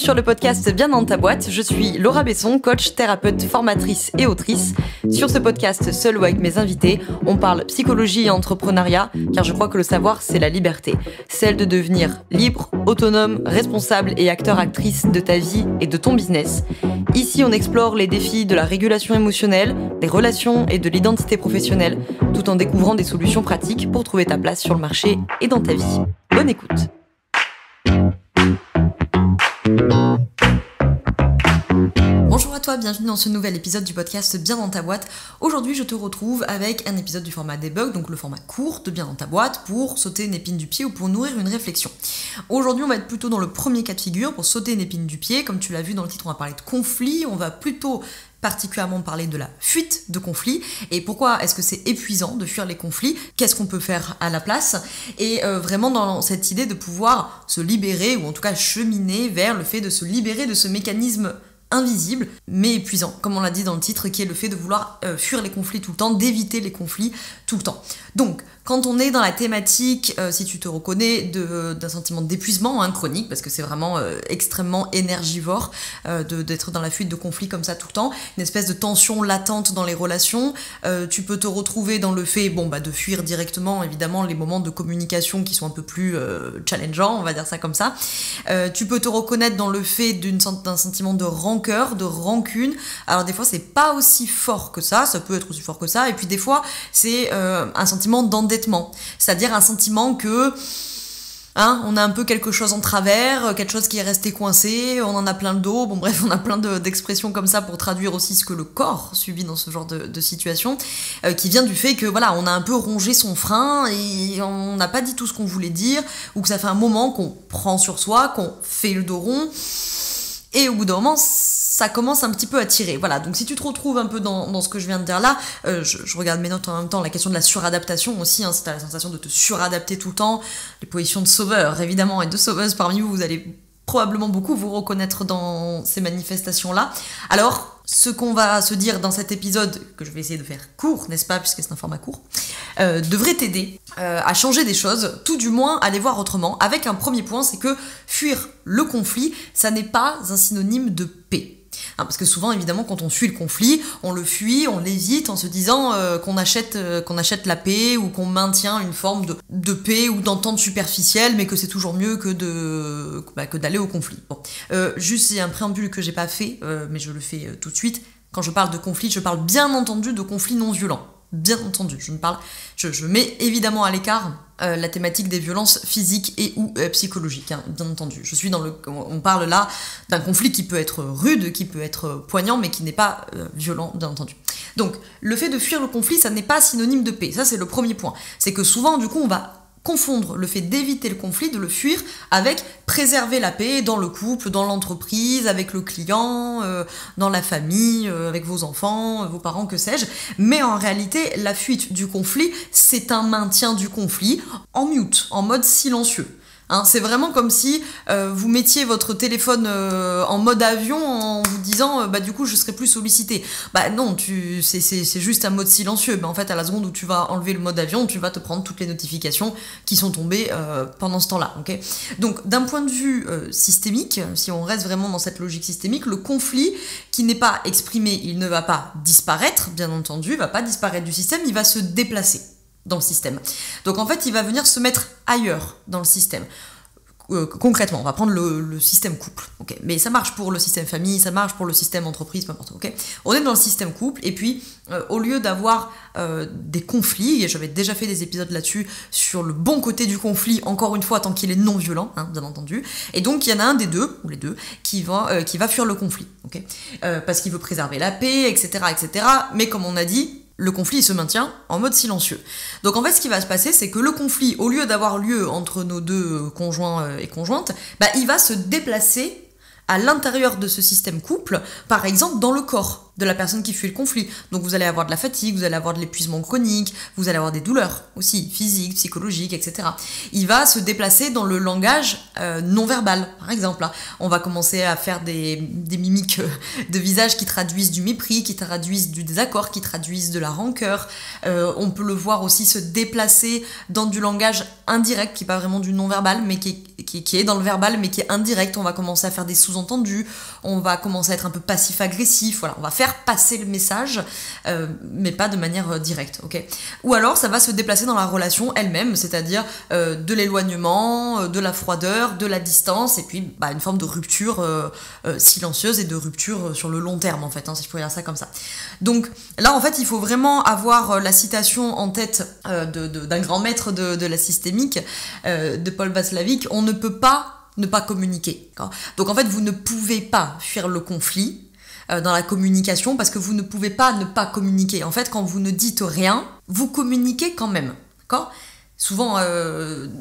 sur le podcast Bien dans ta boîte, je suis Laura Besson, coach, thérapeute, formatrice et autrice. Sur ce podcast, seul ou avec mes invités, on parle psychologie et entrepreneuriat, car je crois que le savoir, c'est la liberté. Celle de devenir libre, autonome, responsable et acteur-actrice de ta vie et de ton business. Ici, on explore les défis de la régulation émotionnelle, des relations et de l'identité professionnelle, tout en découvrant des solutions pratiques pour trouver ta place sur le marché et dans ta vie. Bonne écoute. Bonjour à toi, bienvenue dans ce nouvel épisode du podcast Bien dans ta boîte. Aujourd'hui, je te retrouve avec un épisode du format debug, donc le format court de Bien dans ta boîte, pour sauter une épine du pied ou pour nourrir une réflexion. Aujourd'hui, on va être plutôt dans le premier cas de figure, pour sauter une épine du pied. Comme tu l'as vu dans le titre, on va parler de conflit, on va plutôt particulièrement parler de la fuite de conflits et pourquoi est-ce que c'est épuisant de fuir les conflits, qu'est-ce qu'on peut faire à la place et vraiment dans cette idée de pouvoir se libérer ou en tout cas cheminer vers le fait de se libérer de ce mécanisme invisible mais épuisant, comme on l'a dit dans le titre, qui est le fait de vouloir fuir les conflits tout le temps, d'éviter les conflits tout le temps. Donc, quand on est dans la thématique, si tu te reconnais, d'un sentiment d'épuisement chronique, parce que c'est vraiment extrêmement énergivore d'être dans la fuite de conflits comme ça tout le temps, une espèce de tension latente dans les relations, tu peux te retrouver dans le fait de fuir directement, évidemment, les moments de communication qui sont un peu plus challengeants, on va dire ça comme ça. Tu peux te reconnaître dans le fait d'un sentiment de rancœur, de rancune. Alors des fois, c'est pas aussi fort que ça peut être aussi fort que ça, et puis des fois, c'est un sentiment d'endettement, c'est-à-dire un sentiment que on a un peu quelque chose en travers, quelque chose qui est resté coincé, on en a plein le dos, on a plein d'expressions comme ça pour traduire aussi ce que le corps subit dans ce genre de situation, qui vient du fait que on a un peu rongé son frein et on n'a pas dit tout ce qu'on voulait dire, ou que ça fait un moment qu'on prend sur soi, qu'on fait le dos rond, et au bout d'un moment, ça commence un petit peu à tirer. Voilà, donc si tu te retrouves un peu dans ce que je viens de dire là, je regarde mes notes en même temps, la question de la suradaptation aussi, si t'as la sensation de te suradapter tout le temps, les positions de sauveur évidemment, et de sauveuse parmi vous, vous allez probablement beaucoup vous reconnaître dans ces manifestations-là. Alors, ce qu'on va se dire dans cet épisode, que je vais essayer de faire court, n'est-ce pas, puisque c'est un format court, devrait t'aider à changer des choses, tout du moins à les voir autrement, avec un premier point, c'est que fuir le conflit, ça n'est pas un synonyme de paix. Parce que souvent, évidemment, quand on fuit le conflit, on le fuit, on l'évite en se disant qu'on achète la paix ou qu'on maintient une forme de paix ou d'entente superficielle, mais que c'est toujours mieux que d'aller au conflit. Juste, il y a un préambule que j'ai pas fait, mais je le fais tout de suite. Quand je parle de conflit, je parle bien entendu de conflit non violent. Bien entendu, je mets évidemment à l'écart la thématique des violences physiques et ou psychologiques, bien entendu. On parle là d'un conflit qui peut être rude, qui peut être poignant, mais qui n'est pas violent, bien entendu. Donc, le fait de fuir le conflit, ça n'est pas synonyme de paix. Ça, c'est le premier point. C'est que souvent, du coup, on va confondre le fait d'éviter le conflit, de le fuir, avec préserver la paix dans le couple, dans l'entreprise, avec le client, dans la famille, avec vos enfants, vos parents, que sais-je. Mais en réalité, la fuite du conflit, c'est un maintien du conflit en mute, en mode silencieux. C'est vraiment comme si vous mettiez votre téléphone en mode avion en vous disant du coup je serai plus sollicité. Non, c'est juste un mode silencieux. En fait, à la seconde où tu vas enlever le mode avion, tu vas te prendre toutes les notifications qui sont tombées pendant ce temps-là. Okay, donc d'un point de vue systémique, si on reste vraiment dans cette logique systémique, le conflit qui n'est pas exprimé, il ne va pas disparaître, bien entendu, il va pas disparaître du système, il va se déplacer dans le système. Donc en fait, il va venir se mettre ailleurs dans le système. Concrètement, on va prendre le système couple, okay, mais ça marche pour le système famille, ça marche pour le système entreprise, peu importe. Okay, on est dans le système couple, et puis au lieu d'avoir des conflits, et j'avais déjà fait des épisodes là-dessus sur le bon côté du conflit, encore une fois, tant qu'il est non violent, bien entendu, et donc il y en a un des deux, ou les deux, qui va fuir le conflit, okay, parce qu'il veut préserver la paix, etc., mais comme on a dit, le conflit il se maintient en mode silencieux. Donc en fait, ce qui va se passer, c'est que le conflit, au lieu d'avoir lieu entre nos deux conjoints et conjointes, il va se déplacer à l'intérieur de ce système couple, par exemple dans le corps. de la personne qui fuit le conflit. Donc vous allez avoir de la fatigue, vous allez avoir de l'épuisement chronique, vous allez avoir des douleurs aussi, physiques, psychologiques, etc. Il va se déplacer dans le langage non-verbal, par exemple. On va commencer à faire des mimiques de visage qui traduisent du mépris, qui traduisent du désaccord, qui traduisent de la rancœur. On peut le voir aussi se déplacer dans du langage indirect, qui n'est pas vraiment du non-verbal, mais qui est dans le verbal, mais qui est indirect. On va commencer à faire des sous-entendus, on va commencer à être un peu passif-agressif, voilà, on va faire passer le message, mais pas de manière directe, ok. Ou alors ça va se déplacer dans la relation elle-même, c'est-à-dire de l'éloignement, de la froideur, de la distance, et puis une forme de rupture silencieuse et de rupture sur le long terme, en fait, si je pourrais dire ça comme ça. Donc là, en fait, il faut vraiment avoir la citation en tête d'un grand maître de la systémique, de Paul Václavic: on ne peut pas ne pas communiquer. Donc en fait, vous ne pouvez pas fuir le conflit dans la communication parce que vous ne pouvez pas ne pas communiquer. En fait, quand vous ne dites rien, vous communiquez quand même. D'accord ? Souvent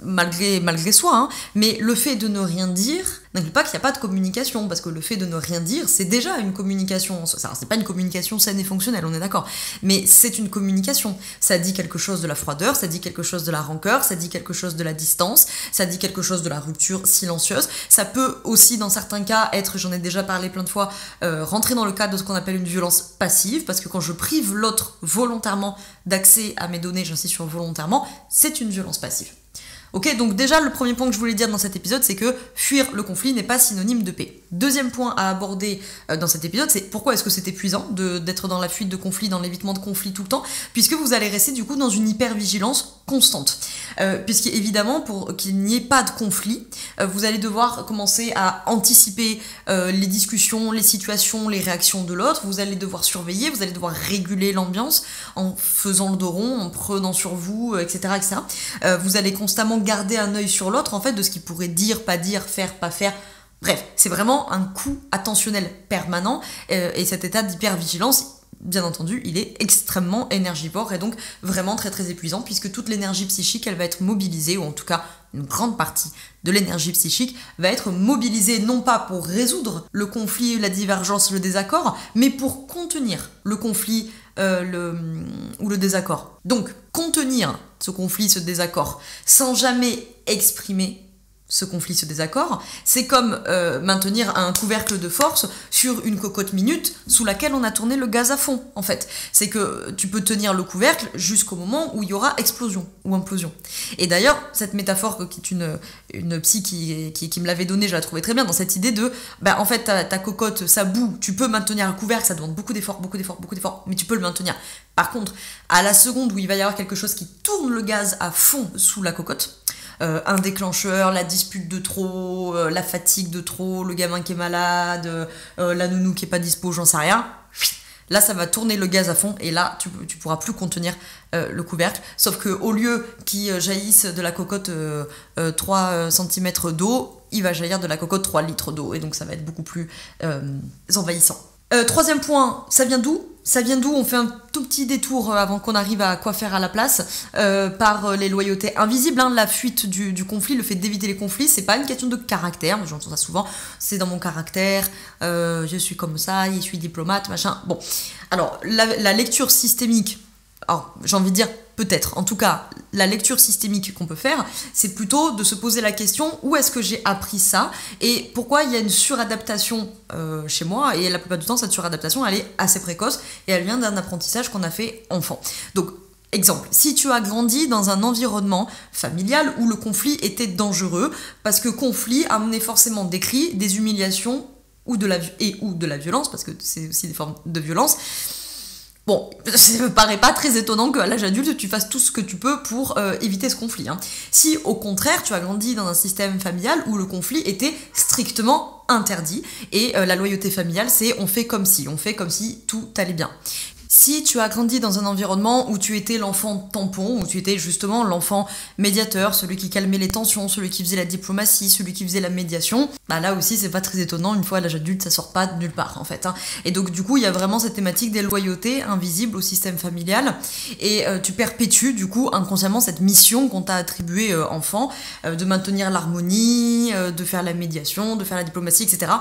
malgré soi, mais le fait de ne rien dire n'inclut pas qu'il n'y a pas de communication, parce que le fait de ne rien dire, c'est déjà une communication. Alors, c'est pas une communication saine et fonctionnelle, on est d'accord, mais c'est une communication. Ça dit quelque chose de la froideur, ça dit quelque chose de la rancœur, ça dit quelque chose de la distance, ça dit quelque chose de la rupture silencieuse. Ça peut aussi, dans certains cas, être, j'en ai déjà parlé plein de fois, rentrer dans le cadre de ce qu'on appelle une violence passive, parce que quand je prive l'autre volontairement d'accès à mes données, j'insiste sur volontairement, c'est une violence passive. Ok, donc déjà, le premier point que je voulais dire dans cet épisode, c'est que fuir le conflit n'est pas synonyme de paix. Deuxième point à aborder dans cet épisode, c'est pourquoi est-ce que c'est épuisant d'être dans la fuite de conflit, dans l'évitement de conflit tout le temps, puisque vous allez rester du coup dans une hypervigilance constante. Puisqu'évidemment, pour qu'il n'y ait pas de conflit, vous allez devoir commencer à anticiper les discussions, les situations, les réactions de l'autre, vous allez devoir surveiller, vous allez devoir réguler l'ambiance en faisant le dos rond, en prenant sur vous, etc. etc. Vous allez constamment garder un œil sur l'autre, en fait, de ce qu'il pourrait dire, faire, pas faire. Bref, c'est vraiment un coup attentionnel permanent, et cet état d'hypervigilance, bien entendu, il est extrêmement énergivore et donc vraiment très très épuisant, puisque toute l'énergie psychique, elle va être mobilisée, ou en tout cas une grande partie de l'énergie psychique va être mobilisée non pas pour résoudre le conflit, la divergence, le désaccord, mais pour contenir le conflit ou le désaccord. Donc, contenir ce conflit, ce désaccord, sans jamais exprimer ce conflit, ce désaccord, c'est comme maintenir un couvercle de force sur une cocotte minute sous laquelle on a tourné le gaz à fond, en fait. C'est que tu peux tenir le couvercle jusqu'au moment où il y aura explosion ou implosion. Et d'ailleurs, cette métaphore qui est une psy qui me l'avait donnée, je la trouvais très bien, dans cette idée de, en fait, ta cocotte, ça bout, tu peux maintenir un couvercle, ça demande beaucoup d'efforts, mais tu peux le maintenir. Par contre, à la seconde où il va y avoir quelque chose qui tourne le gaz à fond sous la cocotte, un déclencheur, la dispute de trop, la fatigue de trop, le gamin qui est malade, la nounou qui est pas dispo, j'en sais rien. Là, ça va tourner le gaz à fond et là, tu pourras plus contenir le couvercle. Sauf que au lieu qu'il jaillisse de la cocotte 3 cm d'eau, il va jaillir de la cocotte 3 litres d'eau. Et donc, ça va être beaucoup plus envahissant. Troisième point, ça vient d'où ? On fait un tout petit détour avant qu'on arrive à quoi faire à la place, par les loyautés invisibles, la fuite du conflit, le fait d'éviter les conflits, c'est pas une question de caractère, j'entends ça souvent, c'est dans mon caractère, je suis comme ça, je suis diplomate, machin. Bon, alors la lecture systémique, alors j'ai envie de dire peut-être, en tout cas, la lecture systémique qu'on peut faire, c'est plutôt de se poser la question, où est-ce que j'ai appris ça et pourquoi il y a une suradaptation chez moi, et la plupart du temps, cette suradaptation, elle est assez précoce et elle vient d'un apprentissage qu'on a fait enfant. Donc, exemple, si tu as grandi dans un environnement familial où le conflit était dangereux, parce que conflit amenait forcément des cris, des humiliations ou de la violence, parce que c'est aussi des formes de violence. Bon, ça me paraît pas très étonnant qu'à l'âge adulte, tu fasses tout ce que tu peux pour éviter ce conflit. Si, au contraire, tu as grandi dans un système familial où le conflit était strictement interdit, et la loyauté familiale, c'est on fait comme si tout allait bien. Si tu as grandi dans un environnement où tu étais l'enfant tampon, où tu étais justement l'enfant médiateur, celui qui calmait les tensions, celui qui faisait la diplomatie, celui qui faisait la médiation, là aussi c'est pas très étonnant, une fois à l'âge adulte ça sort pas de nulle part en fait. Et donc du coup il y a vraiment cette thématique des loyautés invisibles au système familial, et tu perpétues du coup inconsciemment cette mission qu'on t'a attribuée enfant, de maintenir l'harmonie, de faire la médiation, de faire la diplomatie, etc.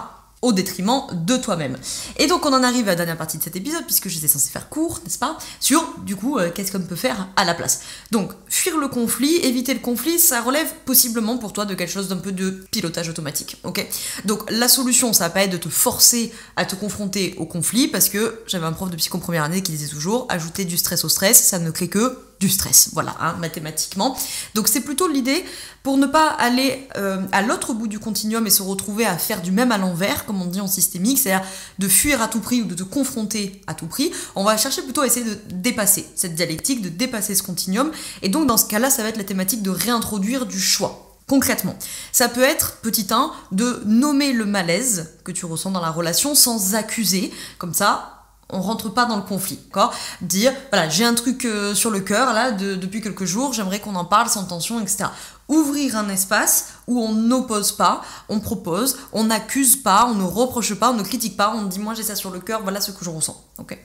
au détriment de toi-même. Et donc on en arrive à la dernière partie de cet épisode, puisque j'étais censée faire court, n'est-ce pas, sur, du coup, qu'est-ce qu'on peut faire à la place. Donc, fuir le conflit, éviter le conflit, ça relève possiblement pour toi de quelque chose d'un peu de pilotage automatique, ok? Donc la solution, ça va pas être de te forcer à te confronter au conflit, parce que j'avais un prof de psycho en première année qui disait toujours, ajouter du stress au stress, ça ne crée que du stress, voilà, hein, mathématiquement. Donc c'est plutôt l'idée, pour ne pas aller à l'autre bout du continuum et se retrouver à faire du même à l'envers, comme on dit en systémique, c'est-à-dire de fuir à tout prix ou de te confronter à tout prix, on va chercher plutôt à essayer de dépasser cette dialectique, de dépasser ce continuum, et donc dans ce cas-là, ça va être la thématique de réintroduire du choix. Concrètement, ça peut être, petit 1, de nommer le malaise que tu ressens dans la relation sans accuser, comme ça, on rentre pas dans le conflit, d'accord ? Dire, voilà, j'ai un truc sur le cœur, là, depuis quelques jours, j'aimerais qu'on en parle sans tension, etc. Ouvrir un espace où on n'oppose pas, on propose, on n'accuse pas, on ne reproche pas, on ne critique pas, on dit, moi j'ai ça sur le cœur, voilà ce que je ressens, ok ?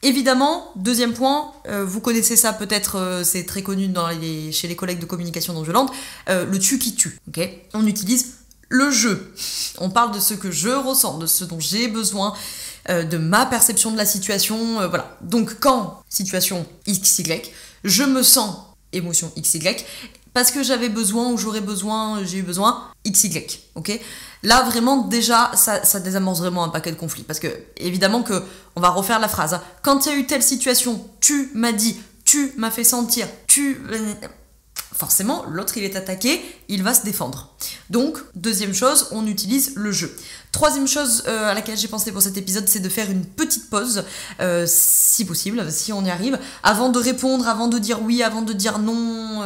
Évidemment, deuxième point, vous connaissez ça peut-être, c'est très connu chez les collègues de communication non violente, le tu qui tue, ok ? On utilise le je. On parle de ce que je ressens, de ce dont j'ai besoin, de ma perception de la situation, voilà. Donc quand, situation XY, je me sens émotion XY, parce que j'avais besoin ou j'ai eu besoin XY, ok ? Là, vraiment, déjà, ça désamorce vraiment un paquet de conflits. Parce que, évidemment, on va refaire la phrase. Hein. Quand il y a eu telle situation, tu m'as dit, tu m'as fait sentir, forcément, l'autre, il est attaqué, il va se défendre. Donc, deuxième chose, on utilise le jeu. Troisième chose à laquelle j'ai pensé pour cet épisode, c'est de faire une petite pause, si possible, si on y arrive, avant de répondre, avant de dire oui, avant de dire non,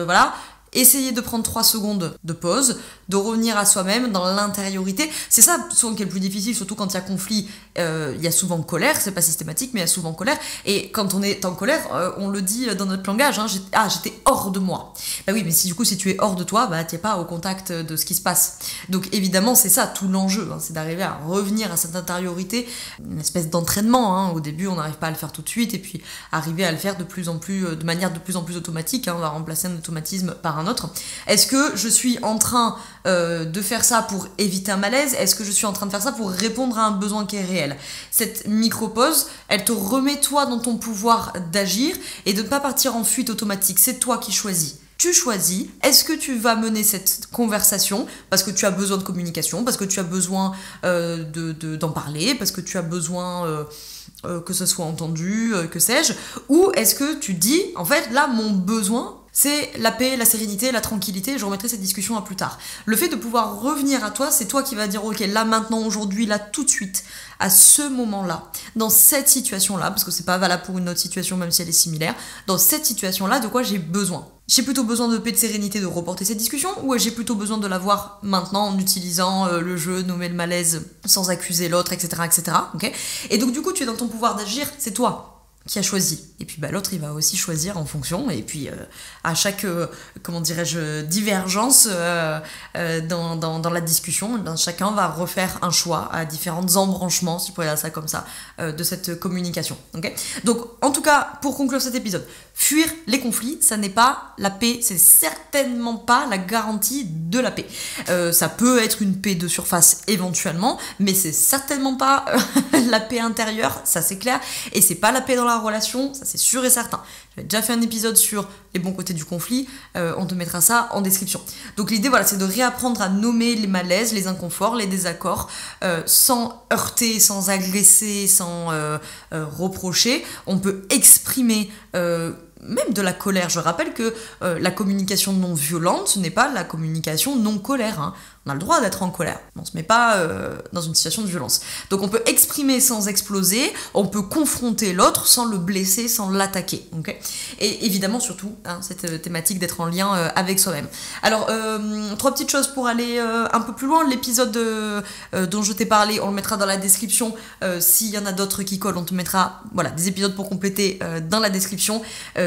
voilà. Essayez de prendre 3 secondes de pause, de revenir à soi-même dans l'intériorité. C'est ça souvent qui est le plus difficile, surtout quand il y a conflit, il y a souvent colère, c'est pas systématique, mais il y a souvent colère. Et quand on est en colère, on le dit dans notre langage, hein, j'étais hors de moi. Bah oui, mais si tu es hors de toi, bah t'es pas au contact de ce qui se passe. Donc évidemment, c'est ça tout l'enjeu, hein, c'est d'arriver à revenir à cette intériorité, une espèce d'entraînement. Hein. Au début, on n'arrive pas à le faire tout de suite, et puis arriver à le faire de manière de plus en plus automatique. Hein, on va remplacer un automatisme par un autre. Est-ce que je suis en train de faire ça pour éviter un malaise ? Est-ce que je suis en train de faire ça pour répondre à un besoin qui est réel ? Cette micro-pause, elle te remet toi dans ton pouvoir d'agir et de ne pas partir en fuite automatique. C'est toi qui choisis. Tu choisis, est-ce que tu vas mener cette conversation parce que tu as besoin de communication, parce que tu as besoin d'en parler, parce que tu as besoin que ce soit entendu, que sais-je, ou est-ce que tu dis, en fait, là, mon besoin, c'est la paix, la sérénité, la tranquillité, je remettrai cette discussion à plus tard. Le fait de pouvoir revenir à toi, c'est toi qui vas dire, ok, là, maintenant, aujourd'hui, là, tout de suite, à ce moment-là, dans cette situation-là, parce que c'est pas valable pour une autre situation, même si elle est similaire, dans cette situation-là, de quoi j'ai besoin ? J'ai plutôt besoin de paix, de sérénité, de reporter cette discussion, ou j'ai plutôt besoin de l'avoir maintenant en utilisant le jeu, nommer le malaise, sans accuser l'autre, etc., etc., ok ? Et donc, du coup, tu es dans ton pouvoir d'agir, c'est toi qui a choisi. Et puis l'autre, il va aussi choisir en fonction. Et puis à chaque, divergence dans la discussion, chacun va refaire un choix à différents embranchements, si je pourrais dire ça comme ça, de cette communication. Okay ? Donc, en tout cas, pour conclure cet épisode, fuir les conflits, ça n'est pas la paix, c'est certainement pas la garantie de la paix. Ça peut être une paix de surface éventuellement, mais c'est certainement pas la paix intérieure, ça c'est clair, et c'est pas la paix dans la relation, ça c'est sûr et certain. J'avais déjà fait un épisode sur les bons côtés du conflit, on te mettra ça en description. Donc l'idée, voilà, c'est de réapprendre à nommer les malaises, les inconforts, les désaccords, sans heurter, sans agresser, sans reprocher. On peut exprimer même de la colère. Je rappelle que la communication non violente, ce n'est pas la communication non colère. Hein. On a le droit d'être en colère. On ne se met pas dans une situation de violence. Donc on peut exprimer sans exploser, on peut confronter l'autre sans le blesser, sans l'attaquer. Okay ? Et évidemment, surtout, hein, cette thématique d'être en lien avec soi-même. Alors, 3 petites choses pour aller un peu plus loin. L'épisode dont je t'ai parlé, on le mettra dans la description. S'il y en a d'autres qui collent, on te mettra des épisodes pour compléter dans la description.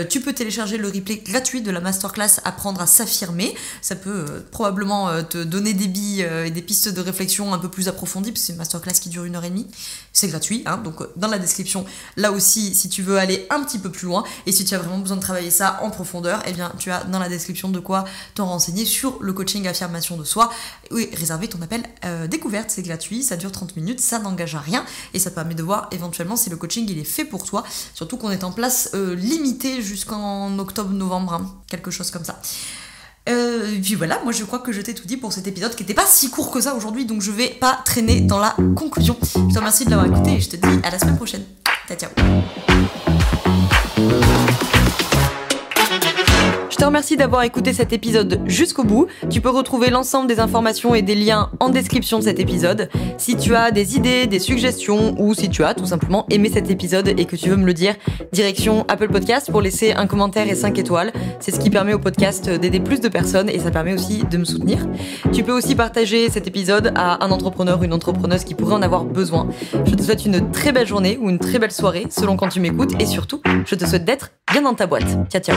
Tu peux télécharger le replay gratuit de la masterclass Apprendre à s'affirmer. Ça peut probablement te donner des billes et des pistes de réflexion un peu plus approfondies, parce que c'est une masterclass qui dure 1h30. C'est gratuit, hein, donc dans la description, là aussi, si tu veux aller un petit peu plus loin, et si tu as vraiment besoin de travailler ça en profondeur, eh bien tu as dans la description de quoi t'en renseigner sur le coaching affirmation de soi. Oui, réserver ton appel découverte, c'est gratuit, ça dure 30 minutes, ça n'engage à rien, et ça te permet de voir éventuellement si le coaching il est fait pour toi, surtout qu'on est en place limitée jusqu'en octobre-novembre, hein, quelque chose comme ça. Puis voilà, moi je crois que je t'ai tout dit pour cet épisode qui n'était pas si court que ça aujourd'hui, donc je vais pas traîner dans la conclusion. Je te remercie de l'avoir écouté et je te dis à la semaine prochaine. Ciao. Je te remercie d'avoir écouté cet épisode jusqu'au bout. Tu peux retrouver l'ensemble des informations et des liens en description de cet épisode. Si tu as des idées, des suggestions, ou si tu as tout simplement aimé cet épisode et que tu veux me le dire, direction Apple Podcast pour laisser un commentaire et 5 étoiles. C'est ce qui permet au podcast d'aider plus de personnes et ça permet aussi de me soutenir. Tu peux aussi partager cet épisode à un entrepreneur ou une entrepreneuse qui pourrait en avoir besoin. Je te souhaite une très belle journée ou une très belle soirée selon quand tu m'écoutes et surtout, je te souhaite d'être bien dans ta boîte. Ciao.